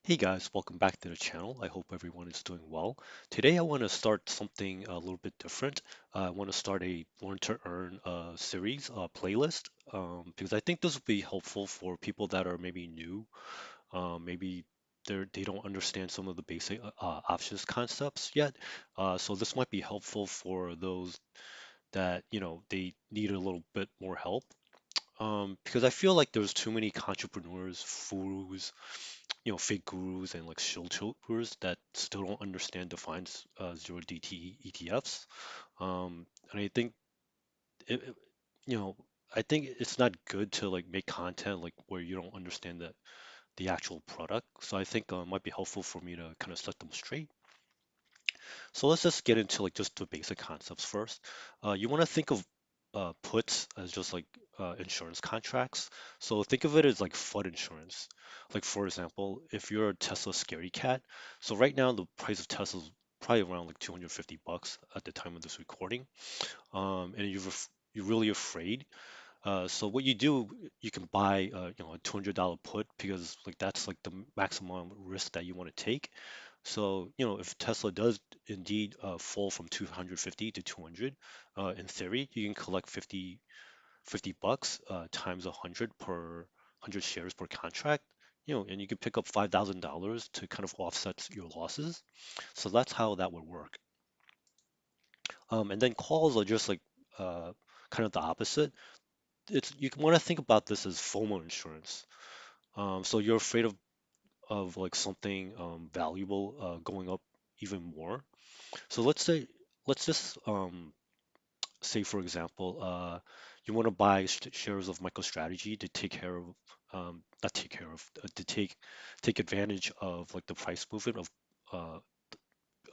Hey guys, welcome back to the channel. I hope everyone is doing well. Today I want to start something a little bit different. I want to start a Learn to Earn series, playlist, because I think this will be helpful for people that are maybe new, maybe they don't understand some of the basic options concepts yet. So this might be helpful for those that, they need a little bit more help. Because I feel like there's too many entrepreneurs, gurus, fake gurus and like shield gurus that still don't understand Defiance zero DTE ETFs. And I think it, it- you know, I think it's not good to like make content like where you don't understand the actual product. So I think it might be helpful for me to kind of set them straight. So let's just get into like just the basic concepts first. You want to think of puts as just like insurance contracts. So think of it as like flood insurance. Like for example, if you're a Tesla scaredy cat, so right now the price of Tesla is probably around like 250 bucks at the time of this recording. And you're really afraid. So what you do, you can buy a $200 put because like that's like the maximum risk that you want to take. So, if Tesla does indeed fall from 250 to 200, in theory, you can collect 50 bucks times 100 per 100 shares per contract, and you can pick up $5,000 to kind of offset your losses. So that's how that would work. And then calls are just like kind of the opposite. It's you want to think about this as FOMO insurance. So you're afraid of like something valuable going up even more. So let's just say for example, you want to buy shares of MicroStrategy to take care of not take care of to take advantage of like the price movement of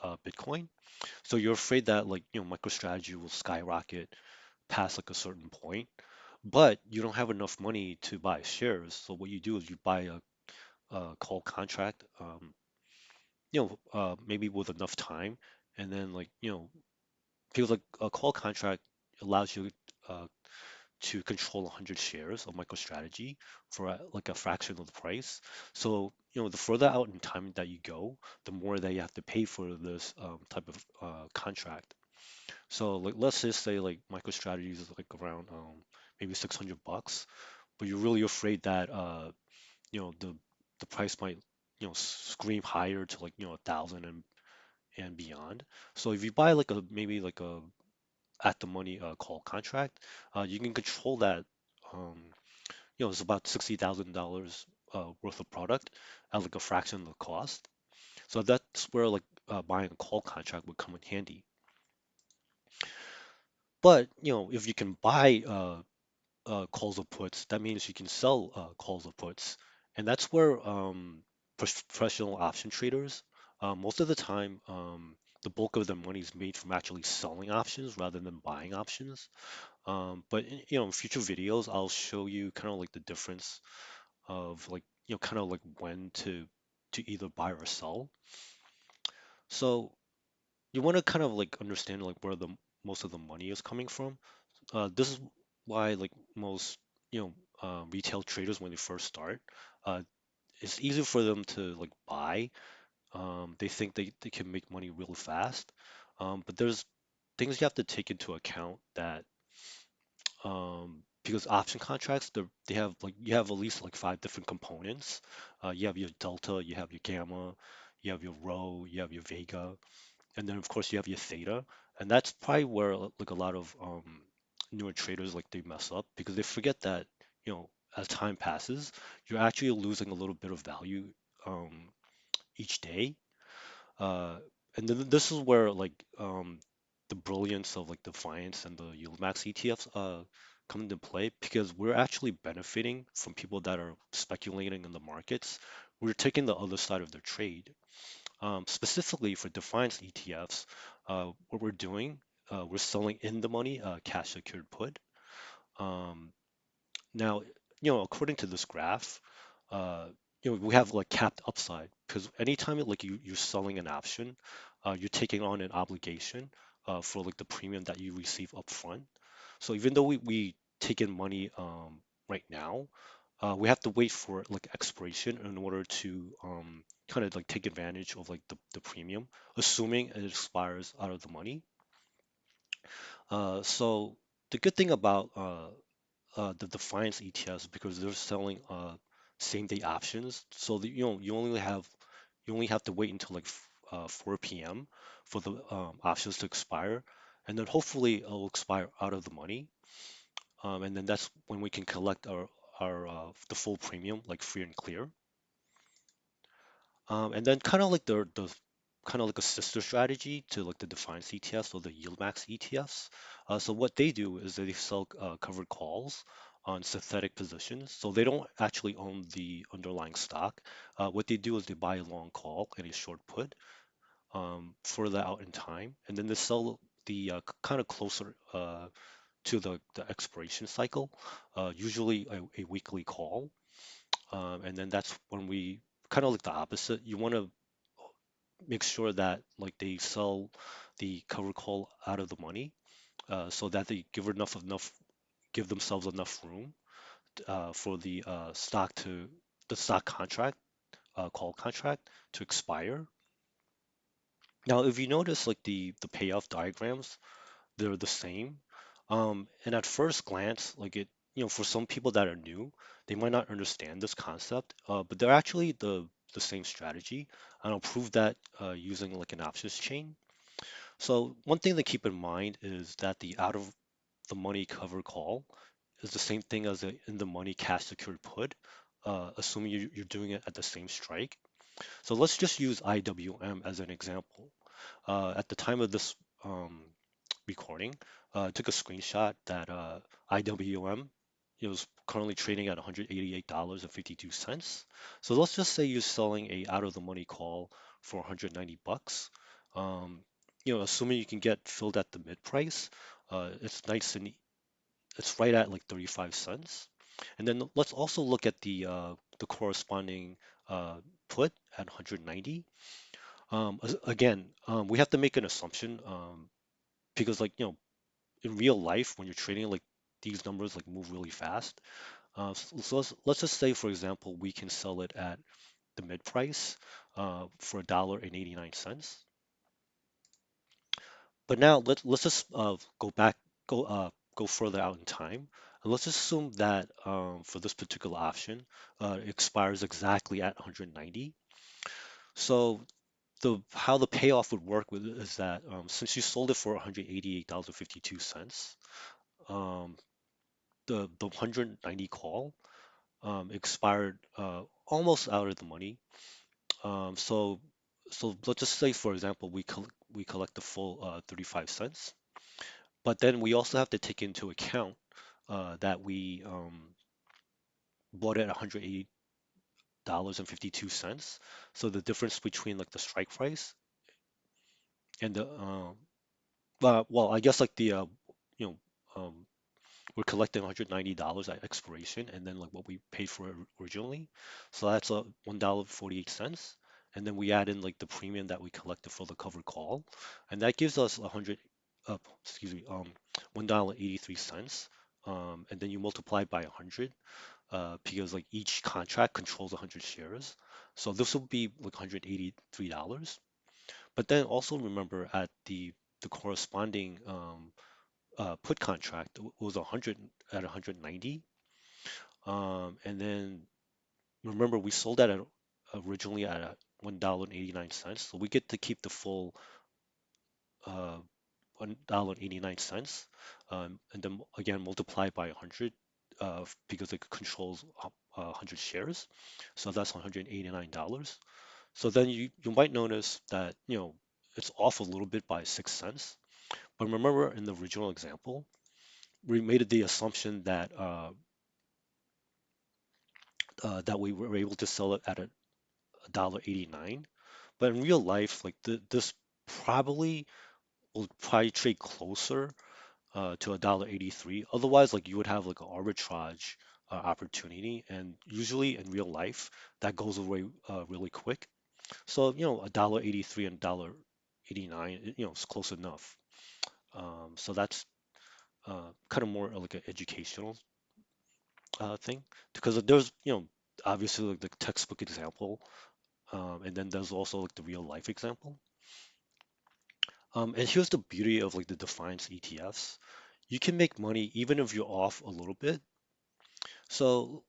uh, Bitcoin. So you're afraid that like MicroStrategy will skyrocket past like a certain point, but you don't have enough money to buy shares. So what you do is you buy a call contract, maybe with enough time, and then like because like a call contract allows you uh, to control 100 shares of MicroStrategy for like a fraction of the price. So, the further out in time that you go, the more that you have to pay for this type of contract. So, like, let's just say like MicroStrategy is like around maybe 600 bucks, but you're really afraid that you know, the price might, scream higher to like, 1,000 and beyond. So if you buy like a maybe like a at the money call contract, you can control that. Um, it's about $60,000 worth of product at like a fraction of the cost. So that's where like buying a call contract would come in handy. But if you can buy calls or puts, that means you can sell calls or puts, and that's where professional option traders, most of the time, the bulk of their money is made from actually selling options rather than buying options. But in future videos, I'll show you kind of like the difference of like kind of like when to either buy or sell. So you want to kind of like understand like where the most of the money is coming from. This is why like most retail traders when they first start, uh, it's easy for them to like buy. They think they can make money real fast, but there's things you have to take into account that because option contracts they have like you have at least like five different components. You have your delta, you have your gamma, you have your rho, you have your vega, and then of course you have your theta, and that's probably where like a lot of newer traders like they mess up because they forget that as time passes, you're actually losing a little bit of value um, each day. Uh, and then this is where like the brilliance of like Defiance and the yield max ETFs come into play because we're actually benefiting from people that are speculating in the markets. We're taking the other side of their trade. Specifically for Defiance ETFs, what we're doing, we're selling in the money cash secured put. Um, Now, according to this graph, uh, we have like capped upside because anytime like you're selling an option, you're taking on an obligation for like the premium that you receive up front. So even though we take in money right now, we have to wait for like expiration in order to kind of like take advantage of like the premium, assuming it expires out of the money. So the good thing about the Defiance ETFs because they're selling same day options, so that you only have to wait until like 4 p.m. for the options to expire, and then hopefully it'll expire out of the money, and then that's when we can collect our the full premium like free and clear. And then kind of like the kind of like a sister strategy to like the Defiance ETFs or the Yield Max ETFs. So what they do is they sell covered calls on synthetic positions. So they don't actually own the underlying stock. What they do is they buy a long call and a short put further out in time, and then they sell the kind of closer to the expiration cycle, usually a weekly call. And then that's when we kind of like the opposite. You want to make sure that like they sell the cover call out of the money, so that they give themselves enough room for the stock contract call contract to expire. Now, if you notice like the payoff diagrams, they're the same. And at first glance, like for some people that are new, they might not understand this concept, but they're actually the same strategy. And I'll prove that using like an options chain. So one thing to keep in mind is that the out of the money cover call is the same thing as a in the money cash secured put, assuming you're doing it at the same strike. So let's just use IWM as an example. At the time of this um, recording, I took a screenshot that IWM it was currently trading at $188.52. So let's just say you're selling a out of the money call for 190 bucks. Um, assuming you can get filled at the mid price, it's nice and it's right at like 35 cents. And then let's also look at the corresponding uh, put at 190. Again, we have to make an assumption because like in real life when you're trading like these numbers like move really fast. So let's just say for example we can sell it at the mid price for $1.89. But now let's just go further out in time. And let's assume that for this particular option, it expires exactly at 190. So the how the payoff would work with it is that since you sold it for $188.52, um, the 190 call expired almost out of the money. So let's just say for example we collect the full 35 cents. But then we also have to take into account that we bought it at $180.52. So the difference between like the strike price and the well, I guess like you know, um, we're collecting $190 at expiration, and then like what we paid for it originally. So that's $1.48, and then we add in like the premium that we collected for the covered call, and that gives us excuse me, $1.83. And then you multiply by 100 because like each contract controls 100 shares. So this will be like $183. But then also remember at the corresponding put contract was 100 at 190. And then remember we sold that at originally at $1.89. So we get to keep the full uh, $1.89. And then again multiply by 100 because it controls 100 shares. So that's $189. So then you might notice that it's off a little bit by 6 cents. But remember in the original example, we made the assumption that we were able to sell it at $1.89. But in real life, like this probably will probably trade closer to $1.83. Otherwise, like you would have like an arbitrage opportunity, and usually in real life that goes away really quick. So $1.83 and $1.89, it's close enough. So that's kind of more like an educational. thing because there's obviously like the textbook example, and then there's also like the real life example. And here's the beauty of like the Defiance ETFs. You can make money even if you're off a little bit. So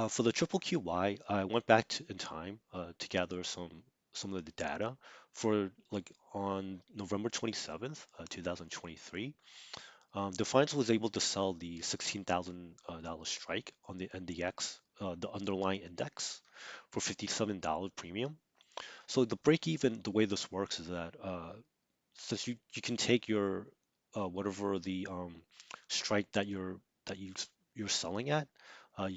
for the triple QY, I went back in time to gather some of the data for like on November 27th, 2023. Defiance was able to sell the $16,000 strike on the NDX, the underlying index, for $57 premium. So the break even, the way this works is that since you can take your whatever the strike that you're selling at, uh,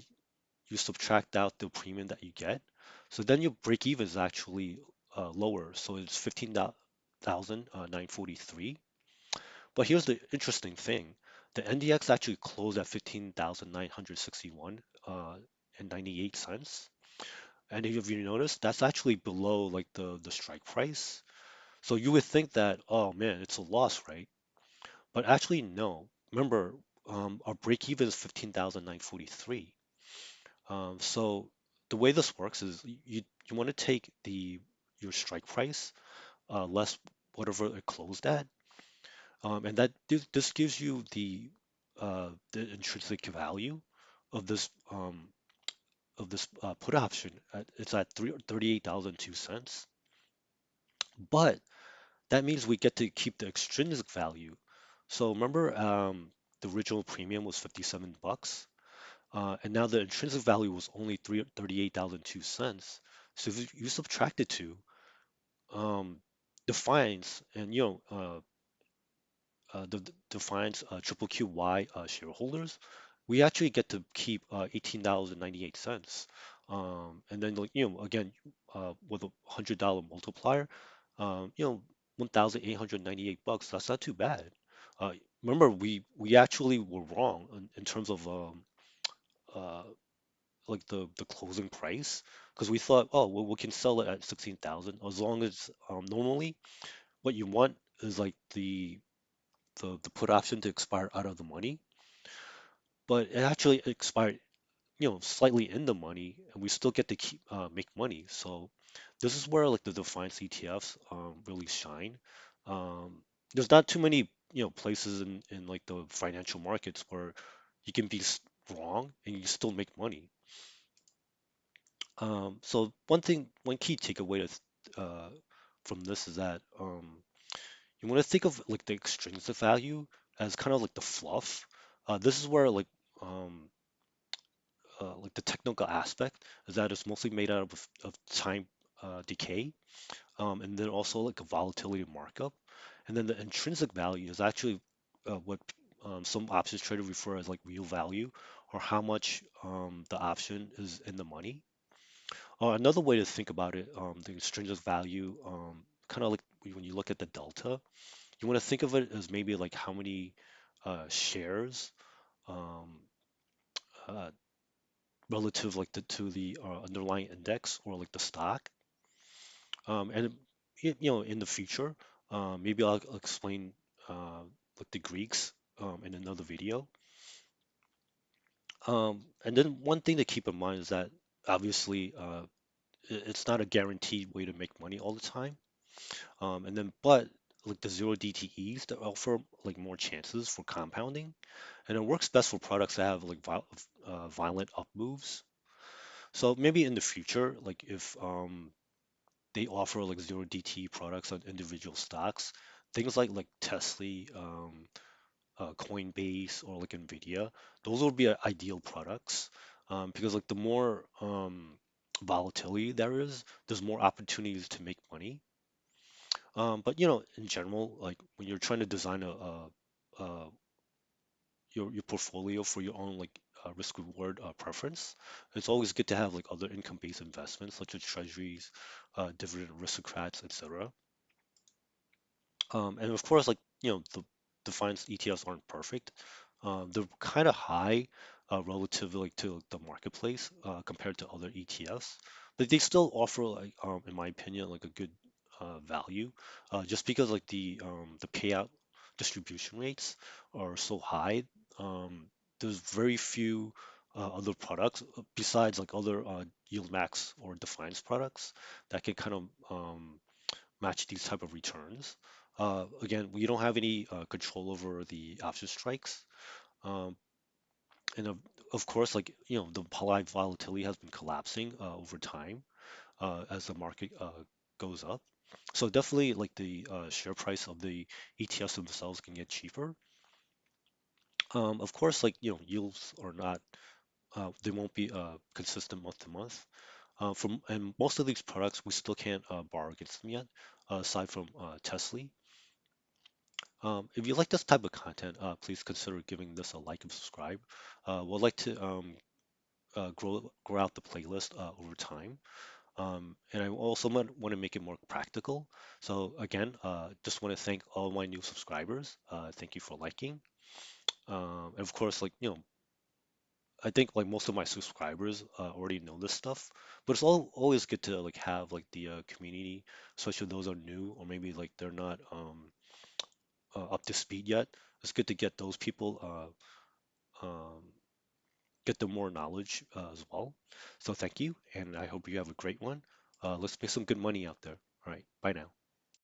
you subtract out the premium that you get. So then your break even is actually lower. So it's 15,943. But here's the interesting thing. The NDX actually closed at 15,961 and 98 cents. And if you notice, that's actually below like the strike price. So you would think that, oh man, it's a loss, right? But actually, no. Remember, our break even is 15,943. So the way this works is you want to take your strike price less whatever it closed at, and this gives you the intrinsic value of this put option. It's at 38,002 cents, but that means we get to keep the extrinsic value. So remember, the original premium was 57 bucks. And now the intrinsic value was only 38,002 cents. So if you subtract the two, the fines and the defines triple QY shareholders, we actually get to keep $18.98. And then like, again, with $100 multiplier, you know, 1,898 bucks. That's not too bad. Uh, Remember, we actually were wrong in terms of uh, like the closing price because we thought, oh, well, we can sell it at 16,000 as long as normally what you want is like the put option to expire out of the money, but it actually expired, slightly in the money, and we still get to keep make money. So this is where like the defined ETFs really shine. Um, there's not too many places in like the financial markets where you can be wrong and you still make money. So one key takeaway from this is that you want to think of like the extrinsic value as kind of like the fluff. This is where um, like the technical aspect is that it's mostly made out of time decay, and then also like a volatility markup, and then the intrinsic value is actually what some options traders refer as like real value, or how much the option is in the money. Another way to think about it, the extrinsic value, kind of like when you look at the delta, you want to think of it as maybe like how many shares um, uh, relative like to the underlying index or like the stock. And in the future, maybe I'll explain like the Greeks in another video. And then one thing to keep in mind is that obviously it's not a guaranteed way to make money all the time. And then but like the zero DTEs that offer like more chances for compounding, and it works best for products that have like violent up moves. So maybe in the future, like if they offer like zero DT products on individual stocks, things like Tesla, Coinbase, or like Nvidia, those would be ideal products because like the more volatility there is, there's more opportunities to make money. But in general, like when you're trying to design your portfolio for your own like risk reward preference, it's always good to have like other income-based investments such as treasuries, dividend aristocrats, etc. And of course, like the finance ETFs aren't perfect. They're kind of high relatively like, to like, the marketplace compared to other ETFs, but they still offer like in my opinion like a good value just because like the payout distribution rates are so high. Um, there's very few other products besides like other yield max or Defiance products that can kind of match these type of returns. Again, we don't have any control over the after strikes. Um, and of course, like the polite volatility has been collapsing over time as the market goes up. So definitely, like the share price of the ETFs themselves can get cheaper. Of course, like yields are not they won't be consistent month to month. From and most of these products we still can't borrow against them yet, aside from Tesla. If you like this type of content, please consider giving this a like and subscribe. We'd like to grow out the playlist over time. And I also want to make it more practical. So again, just want to thank all my new subscribers. Thank you for liking. And of course, like I think like most of my subscribers already know this stuff, but it's always good to like have like the community, especially those are new or maybe like they're not up to speed yet. It's good to get those people get them more knowledge as well. So thank you, and I hope you have a great one. Let's make some good money out there. All right, bye now.